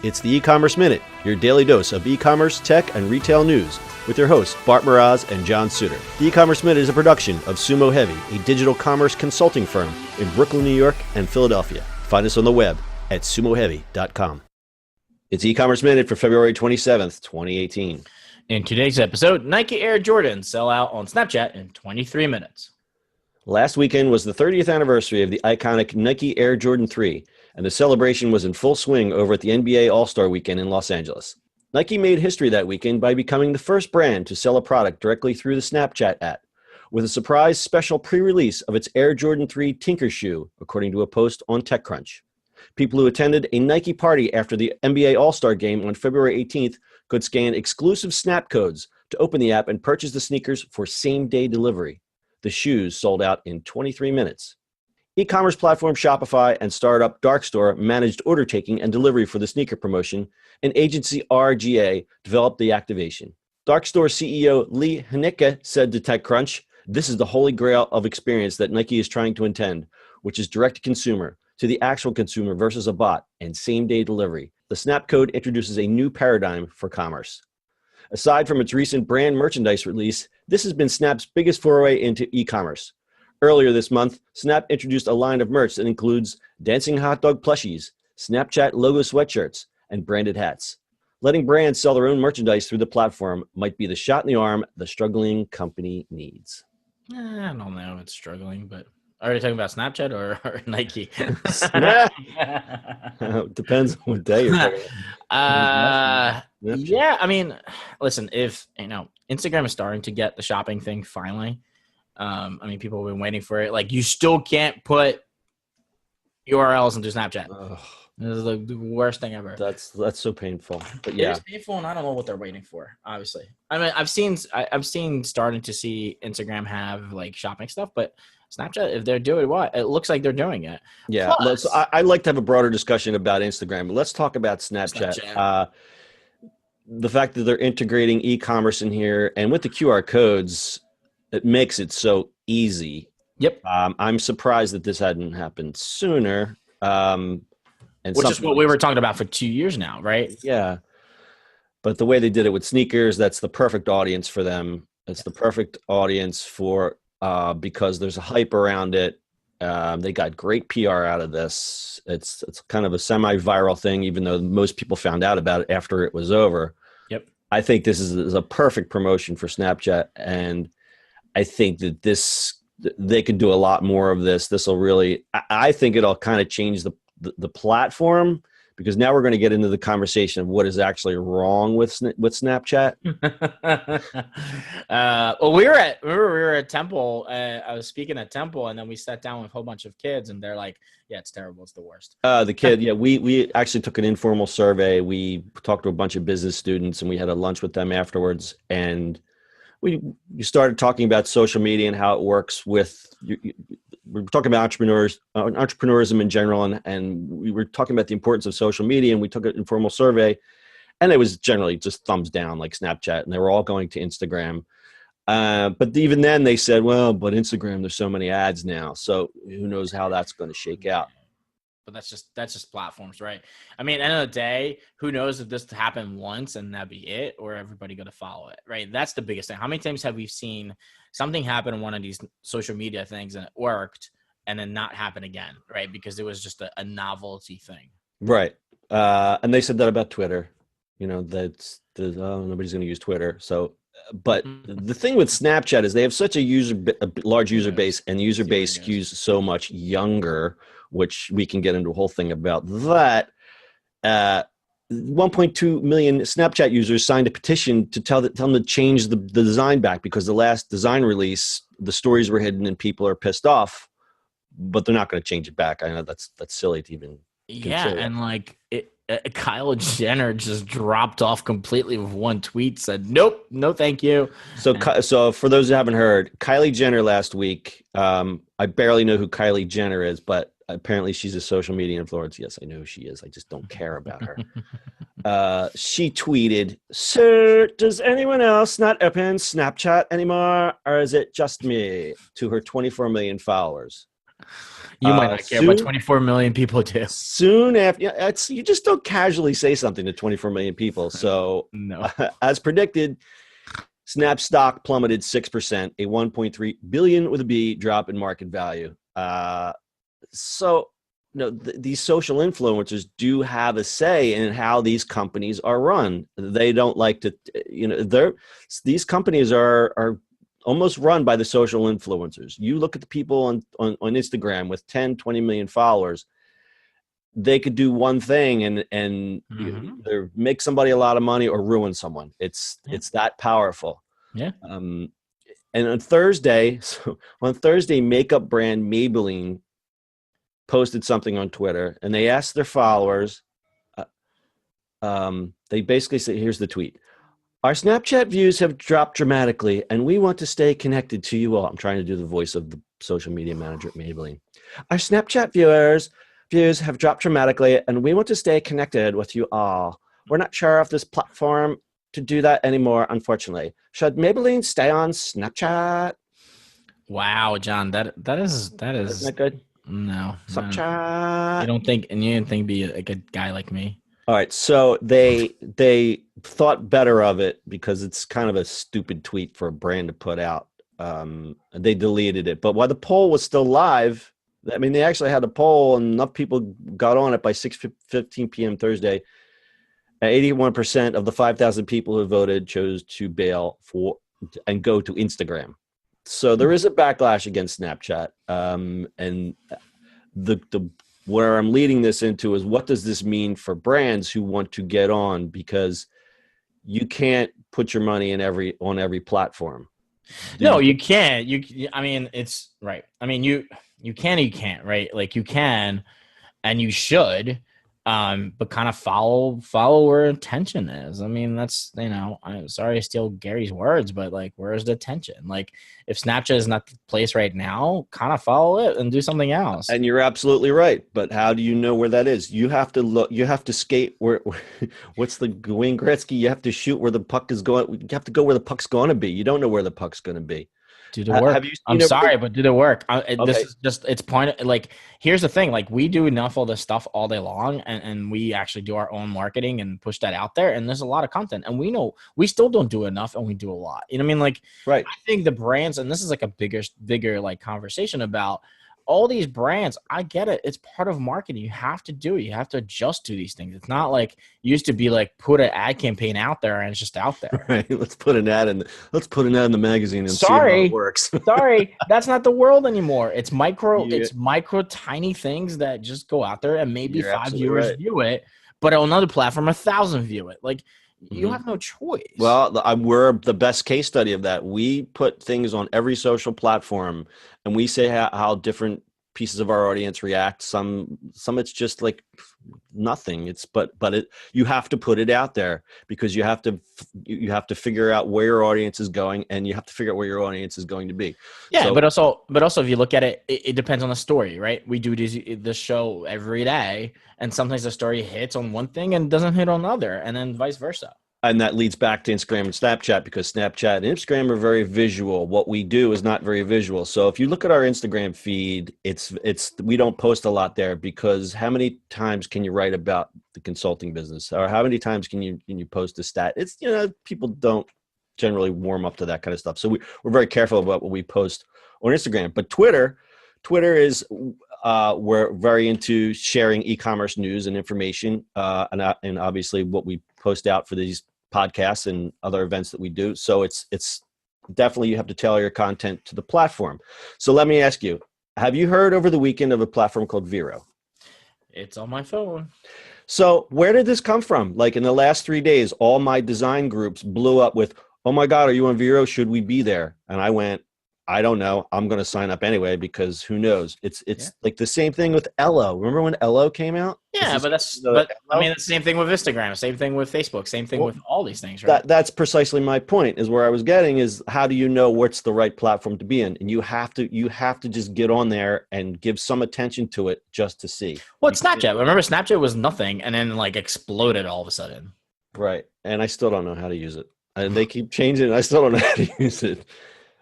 It's the E-Commerce Minute, your daily dose of e-commerce, tech, and retail news with your hosts Bart Mraz and John Suter. The E-Commerce Minute is a production of Sumo Heavy, a digital commerce consulting firm in Brooklyn, New York, and Philadelphia. Find us on the web at sumoheavy.com. It's E-Commerce Minute for February 27th, 2018. In today's episode, Nike Air Jordan sell out on Snapchat in 23 minutes. Last weekend was the 30th anniversary of the iconic Nike Air Jordan 3, and the celebration was in full swing over at the NBA All-Star Weekend in Los Angeles. Nike made history that weekend by becoming the first brand to sell a product directly through the Snapchat app, with a surprise special pre-release of its Air Jordan 3 Tinker Shoe, according to a post on TechCrunch. People who attended a Nike party after the NBA All-Star game on February 18th could scan exclusive Snap codes to open the app and purchase the sneakers for same-day delivery. The shoes sold out in 23 minutes. E-commerce platform Shopify and startup Darkstore managed order taking and delivery for the sneaker promotion, and agency RGA developed the activation. Darkstore CEO Lee Haneke said to TechCrunch, "This is the holy grail of experience that Nike is trying to intend, which is direct-to-consumer, to the actual consumer versus a bot, and same-day delivery. The Snap code introduces a new paradigm for commerce." Aside from its recent brand merchandise release, this has been Snap's biggest foray into e-commerce. Earlier this month, Snap introduced a line of merch that includes dancing hot dog plushies, Snapchat logo sweatshirts, and branded hats. Letting brands sell their own merchandise through the platform might be the shot in the arm the struggling company needs. I don't know if it's struggling, but are you talking about Snapchat or Nike? Snap. Depends on what day you're talking about. Yeah, I mean, listen, if Instagram is starting to get the shopping thing finally. I mean, people have been waiting for it. Like, you still can't put URLs into Snapchat. Ugh, This is the worst thing ever. that's so painful. But yeah, It's painful, and I don't know what they're waiting for. Obviously, I mean, I've seen starting to see Instagram have like shopping stuff, but Snapchat, if they're doing what, it looks like they're doing it. yeah. Plus, I'd like to have a broader discussion about Instagram. But let's talk about Snapchat. The fact that they're integrating e-commerce in here, and with the QR codes, it makes it so easy. Yep. I'm surprised that this hadn't happened sooner. Which is what we were talking about for 2 years now, right? Yeah. But the way they did it with sneakers, that's the perfect audience for them. It's the perfect audience for because there's a hype around it. They got great PR out of this. It's kind of a semi-viral thing, even though most people found out about it after it was over. Yep. I think this is a perfect promotion for Snapchat, and I think that they could do a lot more of this. This will really, I think it'll kind of change the platform, because now we're going to get into the conversation of what is actually wrong with Snapchat. Well, we were at Temple. I was speaking at Temple, and then we sat down with a whole bunch of kids, and they're like, "Yeah, it's terrible. It's the worst." The kid, yeah, we actually took an informal survey. We talked to a bunch of business students, and we had a lunch with them afterwards, and we started talking about social media and how it works with we're talking about entrepreneurism in general, and we were talking about the importance of social media, and we took an informal survey, and it was generally just thumbs down, like Snapchat, and they were all going to Instagram. But even then they said, well, but Instagram, there's so many ads now, so who knows how that's going to shake out. But that's just platforms, right? I mean, at the end of the day, who knows if this happened once and that'd be it, or everybody going to follow it, right? That's the biggest thing. How many times have we seen something happen in one of these social media things and it worked and then not happen again, right? Because it was just a novelty thing. Right. And they said that about Twitter, nobody's going to use Twitter. So, but the thing with Snapchat is they have such a large user base, and the user base skews so much younger, which we can get into a whole thing about that. 1.2 million Snapchat users signed a petition to tell them to change the design back, because the last design release, the stories were hidden and people are pissed off, but they're not going to change it back. I know that's silly to even consider. And like Kylie Jenner just dropped off completely with one tweet, said, nope, no thank you. So for those who haven't heard, Kylie Jenner last week, I barely know who Kylie Jenner is, but apparently she's a social media influencer. Yes, I know who she is. I just don't care about her. She tweeted, "Sir, does anyone else not open Snapchat anymore, or is it just me?" to her 24 million followers. You might not care, but 24 million people do. Soon after, you just don't casually say something to 24 million people. So, No. As predicted, Snap stock plummeted 6%, a 1.3 billion with a B drop in market value. These social influencers do have a say in how these companies are run. They don't like to, these companies are almost run by the social influencers. You look at the people on Instagram with 10, 20 million followers, they could do one thing and either make somebody a lot of money or ruin someone. It's that powerful. Yeah. And on Thursday, makeup brand Maybelline posted something on Twitter, and they asked their followers, they basically say, here's the tweet. Our Snapchat views have dropped dramatically, and we want to stay connected to you all. I'm trying to do the voice of the social media manager at Maybelline. Our Snapchat views have dropped dramatically, and we want to stay connected with you all. We're not sure if this platform to do that anymore, unfortunately. Should Maybelline stay on Snapchat? Wow, John, that is Isn't that good? No. Snapchat. You didn't think be a good guy like me. All right, so they thought better of it because it's kind of a stupid tweet for a brand to put out. They deleted it, but while the poll was still live, I mean, they actually had a poll, and enough people got on it by 6:15 p.m. Thursday. 81% of the 5,000 people who voted chose to bail for and go to Instagram. So there is a backlash against Snapchat, and the where I'm leading this into is, what does this mean for brands who want to get on? Because you can't put your money on every platform. No, you can't. I mean, it's right. I mean, you can, you can't, right? Like you can, and you should, but kind of follow where attention is. I mean, that's, I'm sorry to steal Gary's words, but like, where's the attention? Like, if Snapchat is not the place right now, kind of follow it and do something else. And you're absolutely right. But how do you know where that is? You have to look. You have to skate where what's the Wayne Gretzky? You have to shoot where the puck is going. You have to go where the puck's going to be. You don't know where the puck's going to be. Do the work. I'm sorry, but do the work. This is just, it's point. Like, here's the thing. Like, we do enough of this stuff all day long, and we actually do our own marketing and push that out there. And there's a lot of content, and we know we still don't do enough, and we do a lot. You know what I mean? Like, right. I think the brands, and this is like a bigger like conversation about all these brands. I get it. It's part of marketing. You have to do it. You have to adjust to these things. It's not like used to be like put an ad campaign out there and it's just out there. Right. Let's put an ad in the magazine and see how it works. Sorry, that's not the world anymore. It's micro tiny things that just go out there, and maybe 5 viewers view it, but on another platform 1,000 view it. Like, you have no choice. Well, we're the best case study of that. We put things on every social platform, and we say how different pieces of our audience react. Some it's just like nothing. You have to put it out there because you have to figure out where your audience is going, and you have to figure out where your audience is going to be. Yeah, so, but also if you look at it, it depends on the story, right? We do this show every day, and sometimes the story hits on one thing and doesn't hit on another, and then vice versa. And that leads back to Instagram and Snapchat, because Snapchat and Instagram are very visual. What we do is not very visual. So if you look at our Instagram feed, we don't post a lot there, because how many times can you write about the consulting business, or how many times can you post a stat? It's, people don't generally warm up to that kind of stuff. So we're very careful about what we post on Instagram. But Twitter is we're very into sharing e-commerce news and information, and obviously what we post out for these podcasts and other events that we do. So it's definitely, you have to tailor your content to the platform. So let me ask you, have you heard over the weekend of a platform called Vero? It's on my phone. So where did this come from? Like, in the last 3 days, all my design groups blew up with, "Oh my God, are you on Vero? Should we be there?" And I went, I don't know. I'm going to sign up anyway, because who knows? It's like the same thing with Ello. Remember when Ello came out? Yeah, but I mean, it's the same thing with Instagram, same thing with Facebook, same thing with all these things, right? That's precisely my point, is where I was getting is, how do you know what's the right platform to be in? And you have to just get on there and give some attention to it just to see. Well, it's Snapchat. Remember, Snapchat was nothing, and then like exploded all of a sudden. Right. And I still don't know how to use it. And they keep changing it. I still don't know how to use it.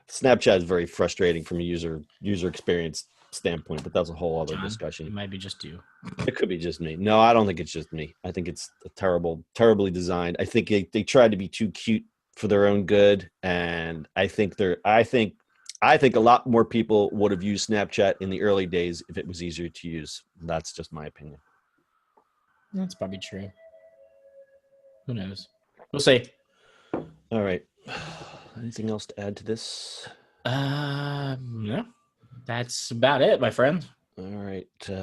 Snapchat is very frustrating from a user experience standpoint, but that's a whole other John, discussion. It might be just you. It could be just me. No, I don't think it's just me. I think it's terribly designed. I think they tried to be too cute for their own good, and I think a lot more people would have used Snapchat in the early days if it was easier to use. That's just my opinion. That's probably true. Who knows? We'll see. All right. Anything else to add to this? No. That's about it, my friend. All right. Let's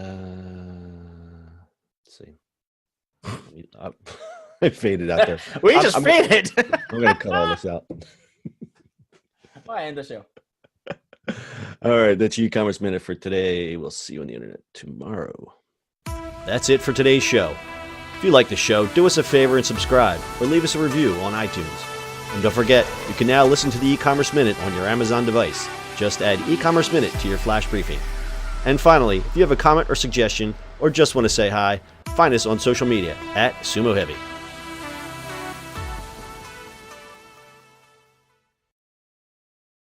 see. I faded out there. We just faded. I'm going to cut all this out. Why end the show? All right. That's your e-commerce minute for today. We'll see you on the internet tomorrow. That's it for today's show. If you like the show, do us a favor and subscribe or leave us a review on iTunes. And don't forget, you can now listen to the e-commerce minute on your Amazon device. Just add e-commerce minute to your flash briefing. And finally, if you have a comment or suggestion or just want to say hi, find us on social media at Sumo Heavy.